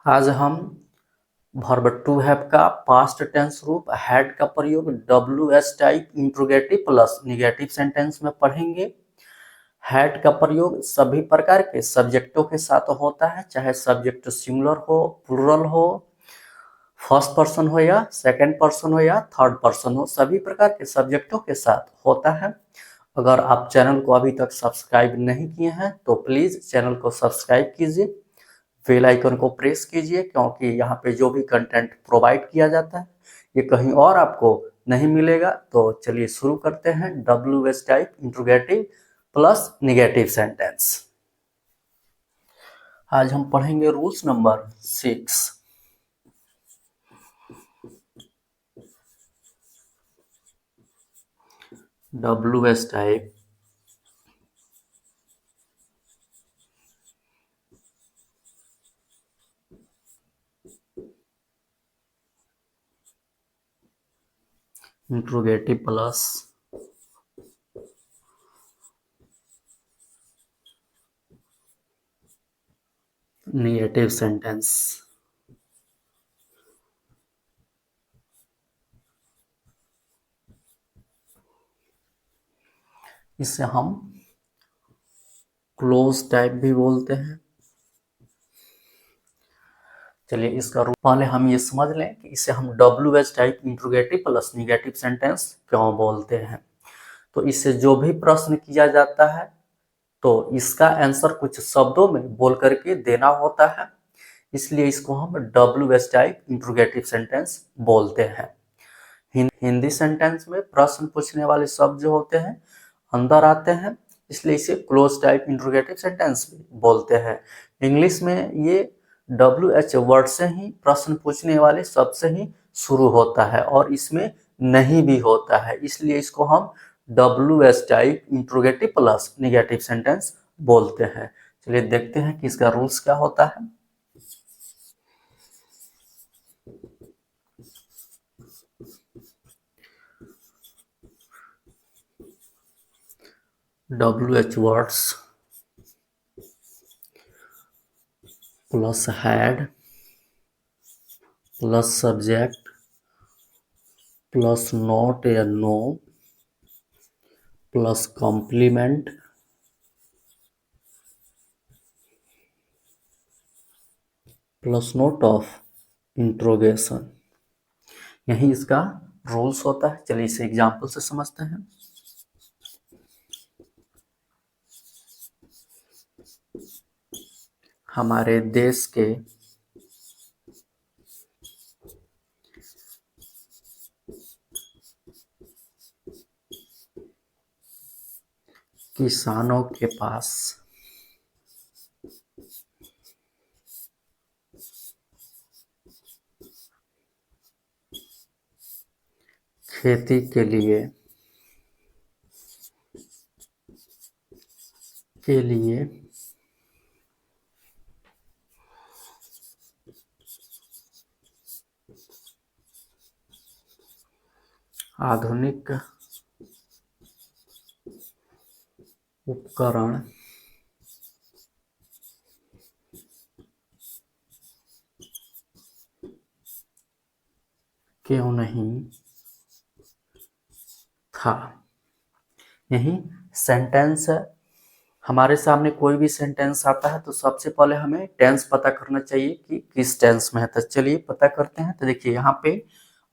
आज हम verb to have का पास्ट टेंस रूप हैड का प्रयोग WH type interrogative plus negative sentence में पढ़ेंगे। हैड का प्रयोग सभी प्रकार के सब्जेक्टों के साथ होता है, चाहे सब्जेक्ट सिंगुलर हो, प्लूरल हो, फर्स्ट पर्सन हो या सेकंड पर्सन हो या थर्ड पर्सन हो, सभी प्रकार के सब्जेक्टों के साथ होता है। अगर आप चैनल को अभी तक सब्सक्राइब नहीं किए हैं तो प्लीज चैनल को सब्सक्राइब कीजिए, बेल आइकन को प्रेस कीजिए, क्योंकि यहाँ पे जो भी कंटेंट प्रोवाइड किया जाता है ये कहीं और आपको नहीं मिलेगा। तो चलिए शुरू करते हैं WH type interrogative plus negative sentence. आज हम पढ़ेंगे rules number 6। WH type interrogative plus negative sentence. इसे हम क्लोज टाइप भी बोलते हैं। चलिए इसका रूप पहले हम ये समझ लें कि इसे हम WH type interrogative plus negative sentence क्यों बोलते हैं। तो इससे जो भी प्रश्न किया जाता है तो इसका आंसर कुछ शब्दों में बोल करके देना होता है, इसलिए इसको हम WH टाइप इंट्रोगेटिव सेंटेंस बोलते हैं। हिंदी सेंटेंस में प्रश्न पूछने वाले शब्द जो होते हैं अंदर आते हैं, इसलिए इसे क्लोज टाइप इंट्रोगेटिव सेंटेंस भी बोलते हैं। इंग्लिश में ये WH वर्ड से ही प्रश्न पूछने वाले शब्द से ही शुरू होता है और इसमें नहीं भी होता है, इसलिए इसको हम WH type interrogative plus negative sentence बोलते हैं। चलिए देखते हैं कि इसका रूल्स क्या होता है। WH words plus had plus subject plus not या no plus complement plus note of interrogation, यही इसका रूल्स होता है। चलिए इसे एग्जाम्पल से समझते हैं। हमारे देश के किसानों के पास खेती के लिए आधुनिक उपकरण क्यों नहीं था। यही सेंटेंस है। हमारे सामने कोई भी सेंटेंस आता है तो सबसे पहले हमें टेंस पता करना चाहिए कि किस टेंस में है। तो चलिए पता करते हैं। तो देखिए यहाँ पे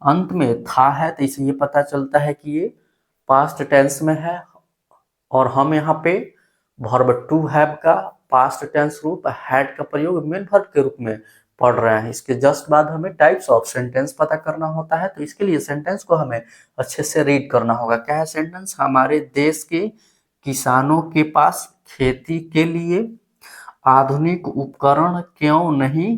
अंत में था है तो इसे ये पता चलता है कि ये पास्ट टेंस में है, और हम यहाँ पे वर्ब टू हैव का पास्ट टेंस रूप हैड का प्रयोग मेन वर्ब के रूप में पढ़ रहे हैं। इसके जस्ट बाद हमें टाइप्स ऑफ सेंटेंस पता करना होता है, तो इसके लिए सेंटेंस को हमें अच्छे से रीड करना होगा। क्या है सेंटेंस? हमारे देश के किसानों के पास खेती के लिए आधुनिक उपकरण क्यों नहीं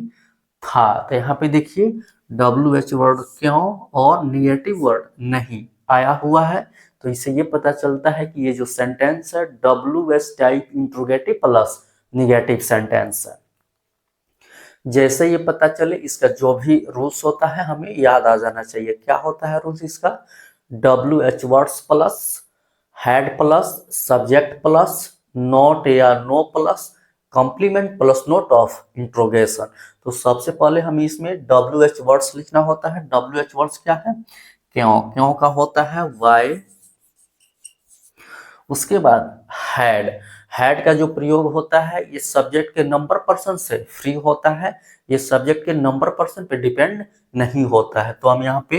था। तो यहाँ पे देखिए WH वर्ड क्यों और निगेटिव वर्ड नहीं आया हुआ है, तो इससे ये पता चलता है कि ये जो सेंटेंस है WH type interrogative plus negative sentence है। जैसे ये पता चले इसका जो भी रूल्स होता है हमें याद आ जाना चाहिए। क्या होता है रूल्स इसका? WH words plus had plus subject plus not या no plus complement plus note of interrogation. तो सबसे पहले हमें इसमें WH वर्ड्स लिखना होता है। WH वर्ड्स क्या है? क्यों, क्यों का होता है वाई। उसके बाद हैड, हैड का जो प्रयोग होता है ये सब्जेक्ट के नंबर पर्सन से फ्री होता है, ये सब्जेक्ट के नंबर पर्सन पे डिपेंड नहीं होता है। तो हम यहाँ पे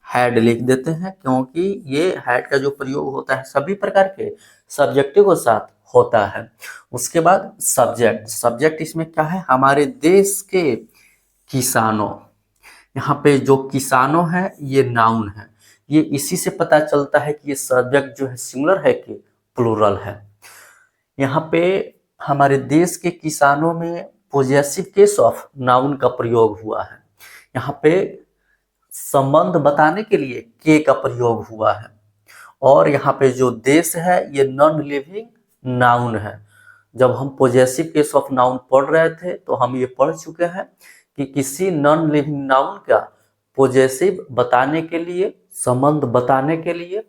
हैड लिख देते हैं, क्योंकि ये हैड का जो प्रयोग होता है सभी प्रकार के सब्जेक्टिव के साथ होता है। उसके बाद सब्जेक्ट, सब्जेक्ट इसमें क्या है? हमारे देश के किसानों। यहाँ पे जो किसानों है ये नाउन है, ये इसी से पता चलता है कि ये सब्जेक्ट जो है सिंगुलर है कि प्लूरल है। यहाँ पे हमारे देश के किसानों में पोजेसिव केस ऑफ नाउन का प्रयोग हुआ है। यहाँ पे संबंध बताने के लिए के का प्रयोग हुआ है, और यहाँ पे जो देश है ये नॉन लिविंग नाउन है। जब हम पोजेसिव केस ऑफ नाउन पढ़ रहे थे तो हम ये पढ़ चुके हैं कि किसी नॉन लिविंग नाउन का पोजेसिव बताने के लिए, संबंध बताने के लिए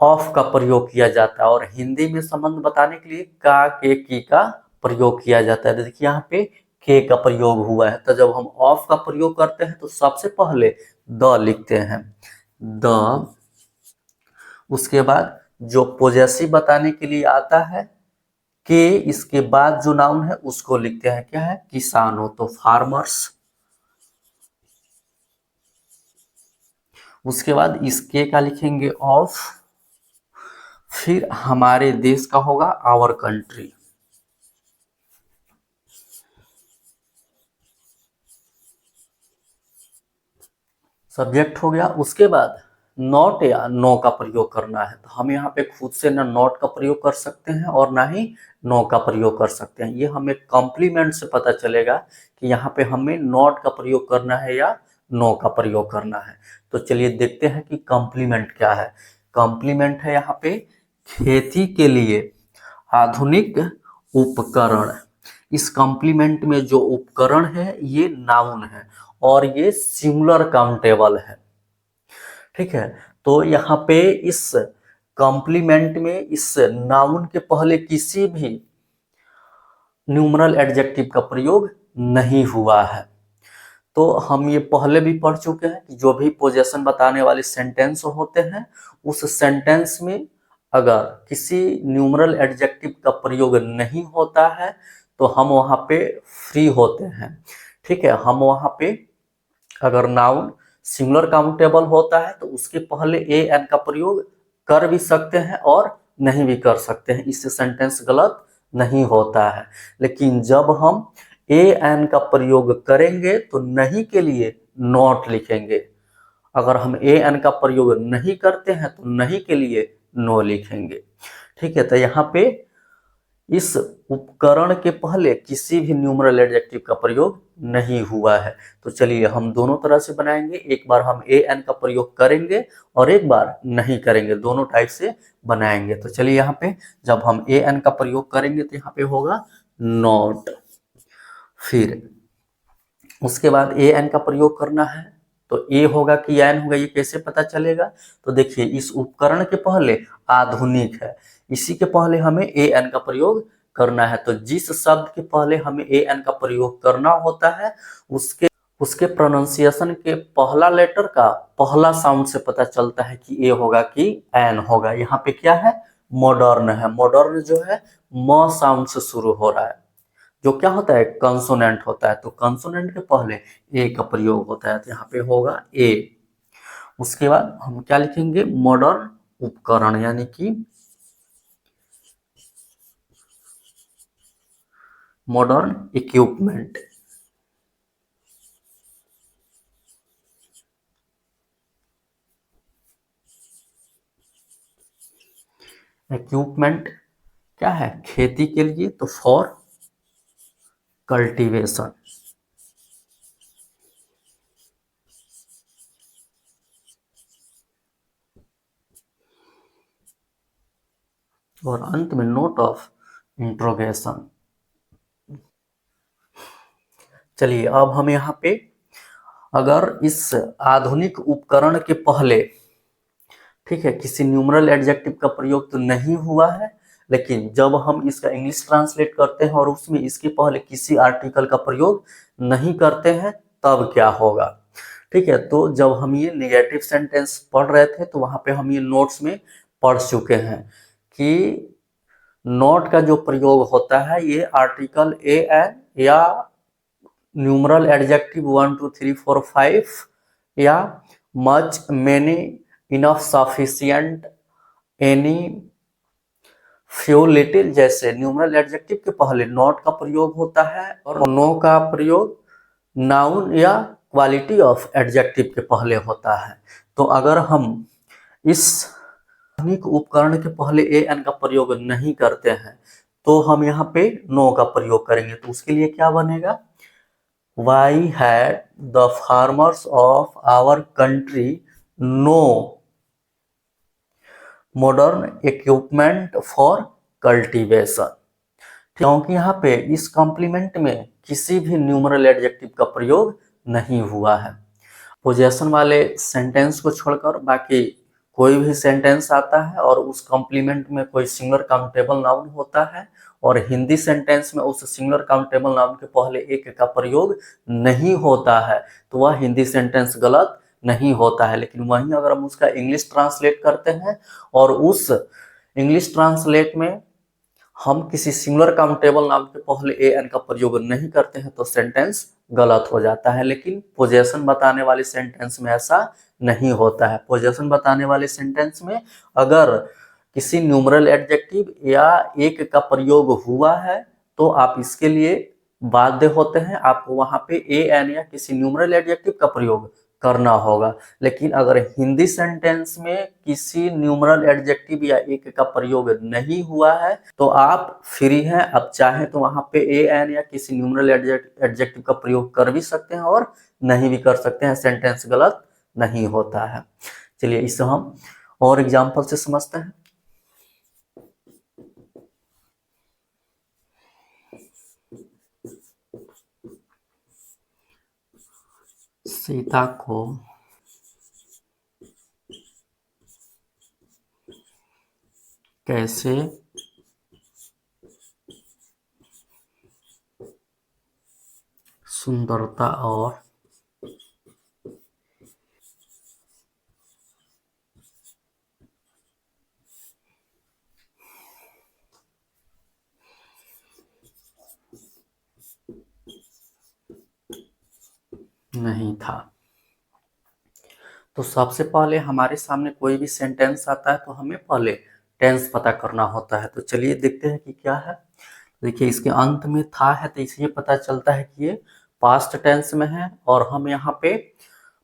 ऑफ का प्रयोग किया जाता है, और हिंदी में संबंध बताने के लिए का, के, की का प्रयोग किया जाता है। देखिए यहाँ पे के का प्रयोग हुआ है, तो जब हम ऑफ का प्रयोग करते हैं तो सबसे पहले द लिखते हैं, द। उसके बाद जो पोजेसिव बताने के लिए आता है के, इसके बाद जो नाउन है उसको लिखते हैं क्या है? किसानों, तो फार्मर्स। उसके बाद इस के का लिखेंगे ऑफ, फिर हमारे देश का होगा आवर कंट्री। सब्जेक्ट हो गया। उसके बाद नॉट या नो का प्रयोग करना है, तो हम यहाँ पे खुद से ना नॉट का प्रयोग कर सकते हैं और ना ही नो का प्रयोग कर सकते हैं। ये हमें कॉम्प्लीमेंट से पता चलेगा कि यहाँ पे हमें नॉट का प्रयोग करना है या नो का प्रयोग करना है। तो चलिए देखते हैं कि कॉम्प्लीमेंट क्या है। कॉम्प्लीमेंट है यहाँ पे खेती के लिए आधुनिक उपकरण। इस कॉम्प्लीमेंट में जो उपकरण है ये नाउन है और ये सिंगुलर काउंटेबल है, ठीक है। तो यहाँ पे इस कॉम्प्लीमेंट में इस नाउन के पहले किसी भी न्यूमरल एडजेक्टिव का प्रयोग नहीं हुआ है। तो हम ये पहले भी पढ़ चुके हैं कि जो भी पोजेशन बताने वाले सेंटेंस होते हैं उस सेंटेंस में अगर किसी न्यूमरल एडजेक्टिव का प्रयोग नहीं होता है तो हम वहाँ पे फ्री होते हैं, ठीक है। हम वहाँ पे अगर नाउन सिंगुलर काउंटेबल होता है तो उसके पहले ए एन का प्रयोग कर भी सकते हैं और नहीं भी कर सकते हैं, इससे सेंटेंस गलत नहीं होता है। लेकिन जब हम ए एन का प्रयोग करेंगे तो नहीं के लिए नॉट लिखेंगे, अगर हम ए एन का प्रयोग नहीं करते हैं तो नहीं के लिए नो लिखेंगे, ठीक है। तो यहाँ पे इस उपकरण के पहले किसी भी न्यूमरल एडजेक्टिव का प्रयोग नहीं हुआ है। तो चलिए हम दोनों तरह से बनाएंगे, एक बार हम ए एन का प्रयोग करेंगे और एक बार नहीं करेंगे, दोनों टाइप से बनाएंगे। तो चलिए यहाँ पे जब हम ए एन का प्रयोग करेंगे तो यहाँ पे होगा नॉट, फिर उसके बाद ए एन का प्रयोग करना है तो ए होगा कि एन होगा ये कैसे पता चलेगा? तो देखिए इस उपकरण के पहले आधुनिक है, इसी के पहले हमें ए एन का प्रयोग करना है। तो जिस शब्द के पहले हमें ए एन का प्रयोग करना होता है उसके प्रोनाउंसिएशन के पहला लेटर का पहला साउंड से पता चलता है कि ए होगा कि एन होगा। यहाँ पे क्या है? मॉडर्न है। मॉडर्न जो है म साउंड से शुरू हो रहा है, जो क्या होता है? कंसोनेंट होता है। तो कंसोनेंट के पहले ए का प्रयोग होता है, तो यहाँ पे होगा ए। उसके बाद हम क्या लिखेंगे? मॉडर्न उपकरण, यानी कि मॉडर्न इक्विपमेंट। इक्विपमेंट क्या है? खेती के लिए, तो फॉर कल्टीवेशन। और अंत में नोट ऑफ इंट्रोगेशन। चलिए अब हम यहाँ पे अगर इस आधुनिक उपकरण के पहले, ठीक है, किसी न्यूमरल एडजेक्टिव का प्रयोग तो नहीं हुआ है, लेकिन जब हम इसका इंग्लिश ट्रांसलेट करते हैं और उसमें इसके पहले किसी आर्टिकल का प्रयोग नहीं करते हैं तब क्या होगा। ठीक है, तो जब हम ये नेगेटिव सेंटेंस पढ़ रहे थे तो वहां पे हम ये नोट्स में पढ़ चुके हैं कि नॉट का जो प्रयोग होता है ये आर्टिकल ए एन या न्यूमरल एडजेक्टिव 1 2 3 4 5 या much many enough sufficient any few little जैसे न्यूमरल एडजेक्टिव के पहले नॉट का प्रयोग होता है और नो का प्रयोग नाउन या क्वालिटी ऑफ एडजेक्टिव के पहले होता है। तो अगर हम इस आधुनिक उपकरण के पहले ए एन का प्रयोग नहीं करते हैं तो हम यहाँ पे नो का प्रयोग करेंगे। तो उसके लिए क्या बनेगा, why had the farmers of our country no modern equipment for cultivation. क्योंकि यहाँ पे इस कॉम्प्लीमेंट में किसी भी न्यूमरल एडजेक्टिव का प्रयोग नहीं हुआ है। पोजेशन वाले सेंटेंस को छोड़कर बाकी कोई भी सेंटेंस आता है और उस कॉम्प्लीमेंट में कोई सिंगुलर काउंटेबल नाउन होता है और हिंदी सेंटेंस में उस सिंगुलर काउंटेबल नाउन के पहले एक का प्रयोग नहीं होता है तो वह हिंदी सेंटेंस गलत नहीं होता है। लेकिन वहीं अगर हम उसका इंग्लिश ट्रांसलेट करते हैं और उस इंग्लिश ट्रांसलेट में हम किसी सिंगुलर काउंटेबल नाउन के पहले ए एन का प्रयोग नहीं करते हैं तो सेंटेंस गलत हो जाता है। लेकिन पोजेशन बताने वाले सेंटेंस में ऐसा नहीं होता है। पोजेशन बताने वाले सेंटेंस में अगर किसी न्यूमरल एडजेक्टिव या एक का प्रयोग हुआ है तो आप इसके लिए बाध्य होते हैं, आपको वहां पे ए एन या किसी न्यूमरल एडजेक्टिव का प्रयोग करना होगा। लेकिन अगर हिंदी सेंटेंस में किसी न्यूमरल एडजेक्टिव या एक का प्रयोग नहीं हुआ है तो आप फ्री हैं, आप चाहें तो वहां पे ए एन या किसी न्यूमरल एडजेक्टिव का प्रयोग कर भी सकते हैं और नहीं भी कर सकते हैं, सेंटेंस गलत नहीं होता है। चलिए इसे हम और एग्जाम्पल से समझते हैं। सीता को कैसे सुंदरता और नहीं था। तो सबसे पहले हमारे सामने कोई भी सेंटेंस आता है तो हमें पहले टेंस पता करना होता है। तो चलिए देखते हैं कि क्या है। देखिए इसके अंत में था है तो इसलिए पता चलता है कि ये पास्ट टेंस में है और हम यहाँ पे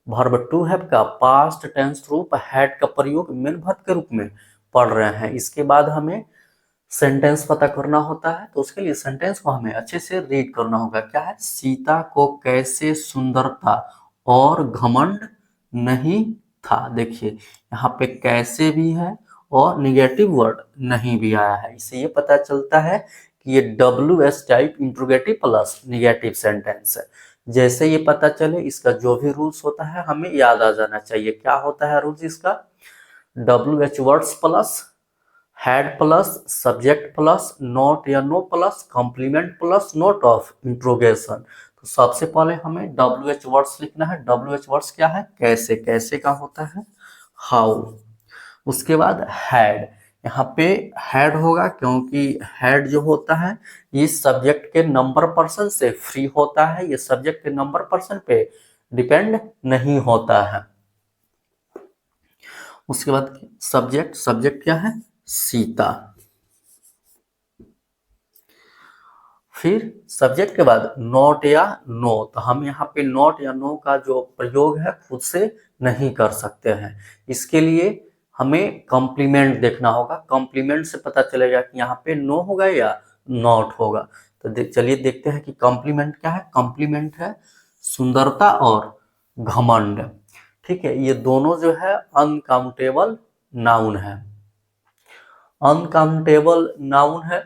वर्ब टू हैव का पास्ट टेंस रूप हैड का प्रयोग मेन वर्ब के रूप में पढ़ रहे हैं। इसके बाद हमें सेंटेंस पता करना होता है तो उसके लिए सेंटेंस को हमें अच्छे से रीड करना होगा। क्या है, सीता को कैसे सुंदरता और घमंड नहीं था। देखिए यहाँ पे कैसे भी है और निगेटिव वर्ड नहीं भी आया है, इससे ये पता चलता है कि ये WS type interrogative plus negative sentence है। जैसे ये पता चले इसका जो भी रूल्स होता है हमें याद आ जाना चाहिए। क्या होता है रूल्स इसका, WH words plus had plus subject plus not या no plus complement plus note of interrogation. तो सबसे पहले हमें WH वर्ड्स लिखना है। WH वर्ड्स क्या है, कैसे, कैसे का होता है हाउ। उसके बाद हैड, यहाँ पे हैड होगा क्योंकि हैड जो होता है ये सब्जेक्ट के नंबर पर्सन से फ्री होता है, ये सब्जेक्ट के नंबर पर्सन पे डिपेंड नहीं होता है। उसके बाद सब्जेक्ट, सब्जेक्ट क्या है सीता। फिर सब्जेक्ट के बाद नॉट या नो, तो हम यहाँ पे नॉट या नो का जो प्रयोग है खुद से नहीं कर सकते हैं। इसके लिए हमें कॉम्प्लीमेंट देखना होगा। कॉम्प्लीमेंट से पता चलेगा कि यहाँ पे नो होगा या नॉट होगा। तो चलिए देखते हैं कि कॉम्प्लीमेंट क्या है। कॉम्प्लीमेंट है सुंदरता और घमंड। ठीक है, ये दोनों जो है अनकाउंटेबल नाउन है, अनकाउंटेबल नाउन है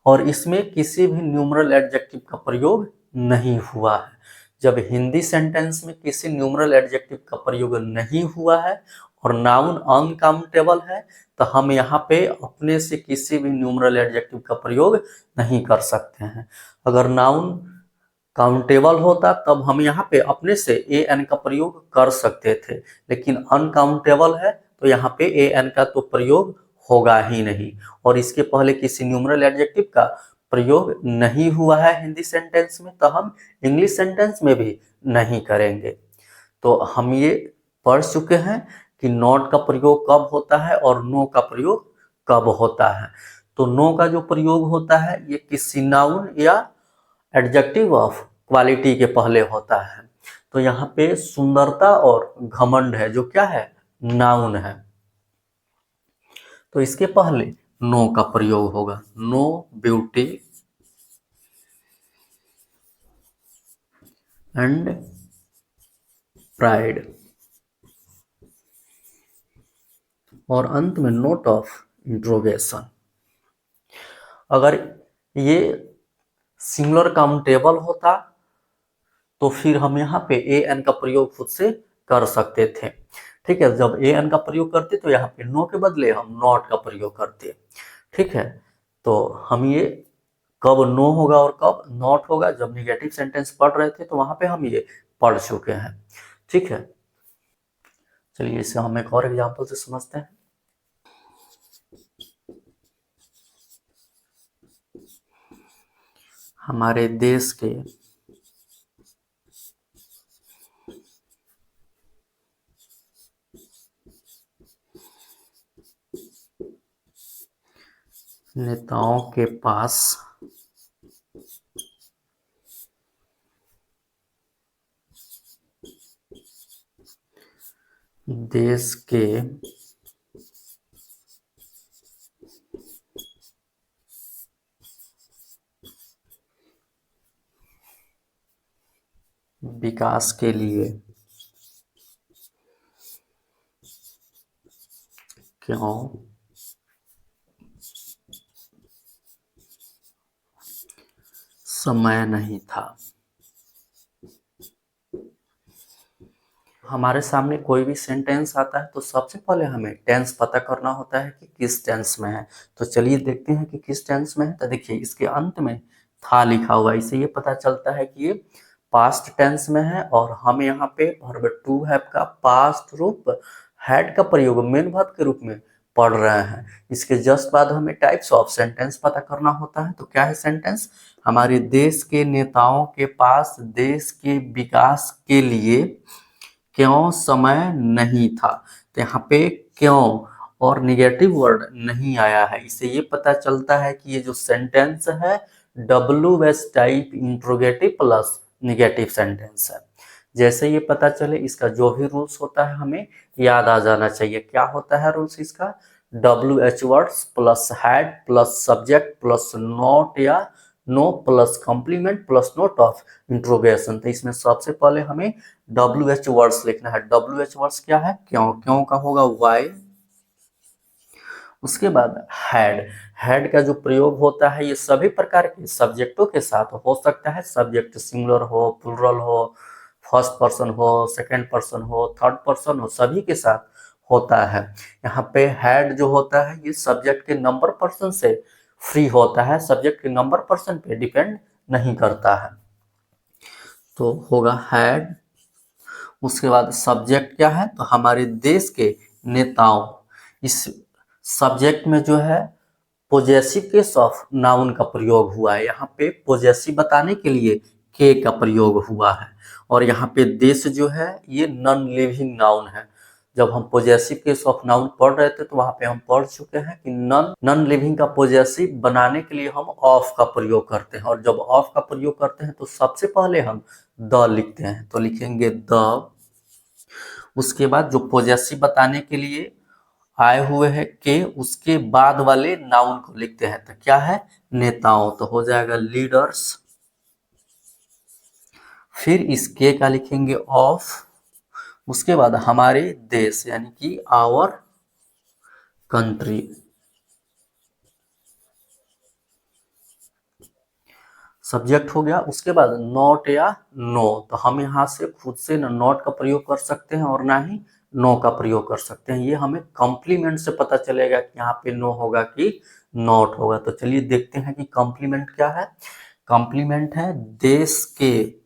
और इसमें किसी भी न्यूमरल एडजेक्टिव का प्रयोग नहीं हुआ है। जब हिंदी सेंटेंस में किसी न्यूमरल एडजेक्टिव का प्रयोग नहीं हुआ है और नाउन अनकाउंटेबल है तो हम यहाँ पे अपने से किसी भी न्यूमरल एडजेक्टिव का प्रयोग नहीं कर सकते हैं। अगर नाउन काउंटेबल होता तब हम यहाँ पे अपने से ए एन का प्रयोग कर सकते थे, लेकिन अनकाउंटेबल है तो यहाँ पे ए एन का तो प्रयोग होगा ही नहीं, और इसके पहले किसी न्यूमरल एडजेक्टिव का प्रयोग नहीं हुआ है हिंदी सेंटेंस में, तो हम इंग्लिश सेंटेंस में भी नहीं करेंगे। तो हम ये पढ़ चुके हैं कि नॉट का प्रयोग कब होता है और नो का प्रयोग कब होता है। तो नो का जो प्रयोग होता है ये किसी नाउन या एडजेक्टिव ऑफ क्वालिटी के पहले होता है। तो यहाँ पे सुंदरता और घमंड है जो क्या है, नाउन है, तो इसके पहले नो का प्रयोग होगा। नो ब्यूटी एंड प्राइड, और अंत में नोट ऑफ इंट्रोगेशन। अगर ये सिंगुलर काउंटेबल होता तो फिर हम यहाँ पे ए एन का प्रयोग खुद से कर सकते थे। ठीक है, जब ए एन का प्रयोग करते तो यहाँ पे नो के बदले हम नॉट का प्रयोग करते। ठीक है, तो हम ये कब नो होगा और कब नॉट होगा, जब निगेटिव सेंटेंस पढ़ रहे थे तो वहां पे हम ये पढ़ चुके हैं। ठीक है, चलिए इसे हम एक और एग्जाम्पल से समझते हैं। हमारे देश के नेताओं के पास देश के विकास के लिए क्यों समय नहीं था। हमारे सामने कोई भी सेंटेंस आता है तो सबसे पहले हमें टेंस पता करना होता है कि किस टेंस में है। तो चलिए देखते हैं कि किस टेंस में है। तो देखिए इसके अंत में था लिखा हुआ, इससे ये पता चलता है कि ये पास्ट टेंस में है, और हम यहाँ पे वर्ब टू हैव का पास्ट रूप हैड का प्रयोग मेन वर्ब के रूप में पढ़ रहे हैं। इसके जस्ट बाद हमें टाइप्स ऑफ सेंटेंस पता करना होता है। तो क्या है सेंटेंस, हमारे देश के नेताओं के पास देश के विकास के लिए क्यों समय नहीं था। तो यहाँ पे क्यों और निगेटिव वर्ड नहीं आया है, इससे ये पता चलता है कि ये जो सेंटेंस है W S type interrogative plus negative sentence है। जैसे ये पता चले इसका जो भी रूल्स होता है हमें याद आ जाना चाहिए। क्या होता है रूल्स इसका, W H words plus had plus subject plus not या no plus complement plus note of interrogation. तो इसमें सबसे पहले हमें डब्ल्यू एच वर्ड्स लिखना है। डब्ल्यू एच वर्ड्स क्या है, क्यों, क्यों का होगा वाई। उसके बाद हैड, हैड का जो प्रयोग होता है ये सभी प्रकार के सब्जेक्टों के साथ हो सकता है। सब्जेक्ट सिंगुलर हो, प्लुरल हो, फर्स्ट पर्सन हो, सेकंड पर्सन हो, थर्ड पर्सन हो, सभी के साथ होता है। यहाँ पे हैड जो होता है ये सब्जेक्ट के नंबर पर्सन से फ्री होता है, सब्जेक्ट के नंबर पर्सन पे डिपेंड नहीं करता है। तो होगा हैड। उसके बाद सब्जेक्ट क्या है, तो हमारे देश के नेताओं। इस सब्जेक्ट में जो है पोजेसिव केस ऑफ नाउन का प्रयोग हुआ है। यहाँ पे पोजेसिव बताने के लिए के का प्रयोग हुआ है, और यहाँ पे देश जो है ये नॉन लिविंग नाउन है। जब हम पोजेसिव केस ऑफ नाउन पढ़ रहे थे तो वहां पे हम पढ़ चुके हैं कि नॉन लिविंग का पोजेसिव बनाने के लिए हम ऑफ का प्रयोग करते हैं, और जब ऑफ का प्रयोग करते हैं तो सबसे पहले हम द लिखते हैं। तो लिखेंगे द, उसके बाद जो पोजेसिव बताने के लिए आए हुए हैं के, उसके बाद वाले नाउन को लिखते हैं। तो क्या है, नेताओं, तो हो जाएगा लीडर्स। फिर इस के का लिखेंगे ऑफ, उसके बाद हमारे देश यानी कि आवर कंट्री। सब्जेक्ट हो गया। उसके बाद नॉट या नो, तो हम यहाँ से खुद से ना नॉट का प्रयोग कर सकते हैं और ना ही नो का प्रयोग कर सकते हैं। ये हमें कॉम्प्लीमेंट से पता चलेगा कि यहाँ पे नो होगा कि नॉट होगा। तो चलिए देखते हैं कि कॉम्प्लीमेंट क्या है। कॉम्प्लीमेंट है देश के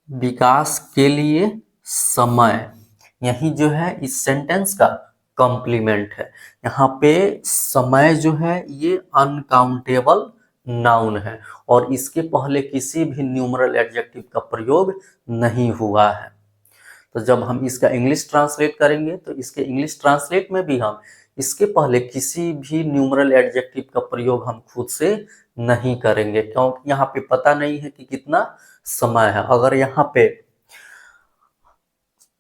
विकास के लिए समय। यही जो है इस सेंटेंस का कॉम्प्लीमेंट है। यहाँ पे समय जो है ये अनकाउंटेबल नाउन है और इसके पहले किसी भी न्यूमरल एडजेक्टिव का प्रयोग नहीं हुआ है। तो जब हम इसका इंग्लिश ट्रांसलेट करेंगे तो इसके इंग्लिश ट्रांसलेट में भी हम इसके पहले किसी भी न्यूमरल एडजेक्टिव का प्रयोग हम खुद से नहीं करेंगे, क्योंकि यहाँ पे पता नहीं है कि कितना समय है। अगर यहाँ पे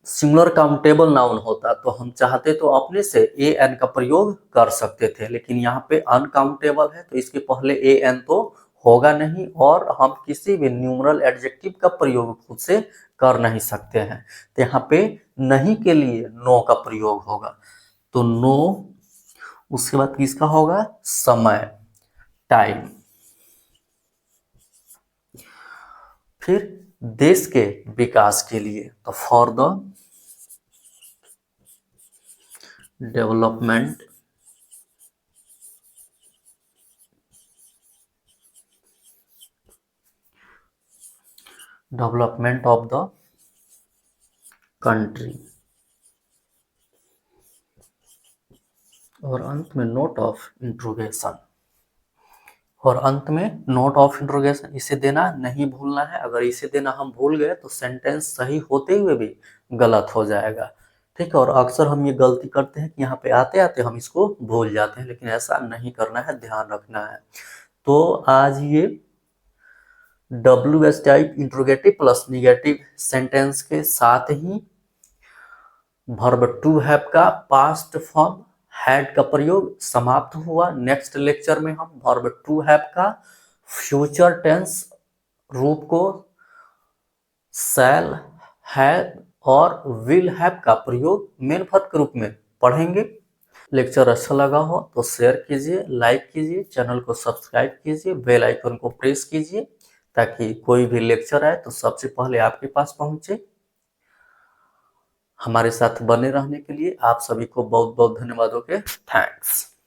सिंगुलर काउंटेबल नाउन होता तो हम चाहते तो अपने से ए एन का प्रयोग कर सकते थे, लेकिन यहाँ पे अनकाउंटेबल है तो इसके पहले ए एन तो होगा नहीं और हम किसी भी न्यूमरल एडजेक्टिव का प्रयोग खुद से कर नहीं सकते हैं। तो यहाँ पे नहीं के लिए नो का प्रयोग होगा। तो नो, उसके बाद किसका होगा, समय, टाइम। फिर देश के विकास के लिए, तो for the development of the country. और अंत में नोट ऑफ इंट्रोगेशन। और अंत में नोट ऑफ इंट्रोगेशन इसे देना नहीं भूलना है। अगर इसे देना हम भूल गए तो सेंटेंस सही होते हुए भी गलत हो जाएगा। ठीक है, और अक्सर हम ये गलती करते हैं कि यहाँ पे आते आते हम इसको भूल जाते हैं, लेकिन ऐसा नहीं करना है, ध्यान रखना है। तो आज ये WH type interrogative plus negative sentence के साथ ही वर्ब टू हैव का पास्ट फॉर्म हैड का प्रयोग समाप्त हुआ। नेक्स्ट लेक्चर में हम वर्ब टू हैव का फ्यूचर टेंस रूप को शैल, हैव और विल हैव का प्रयोग मेन वर्ब के रूप में पढ़ेंगे। लेक्चर अच्छा लगा हो तो शेयर कीजिए, लाइक कीजिए, चैनल को सब्सक्राइब कीजिए, बेल आइकन को प्रेस कीजिए ताकि कोई भी लेक्चर आए तो सबसे पहले आपके पास पहुंचे। हमारे साथ बने रहने के लिए आप सभी को बहुत बहुत धन्यवाद। Okay, thanks.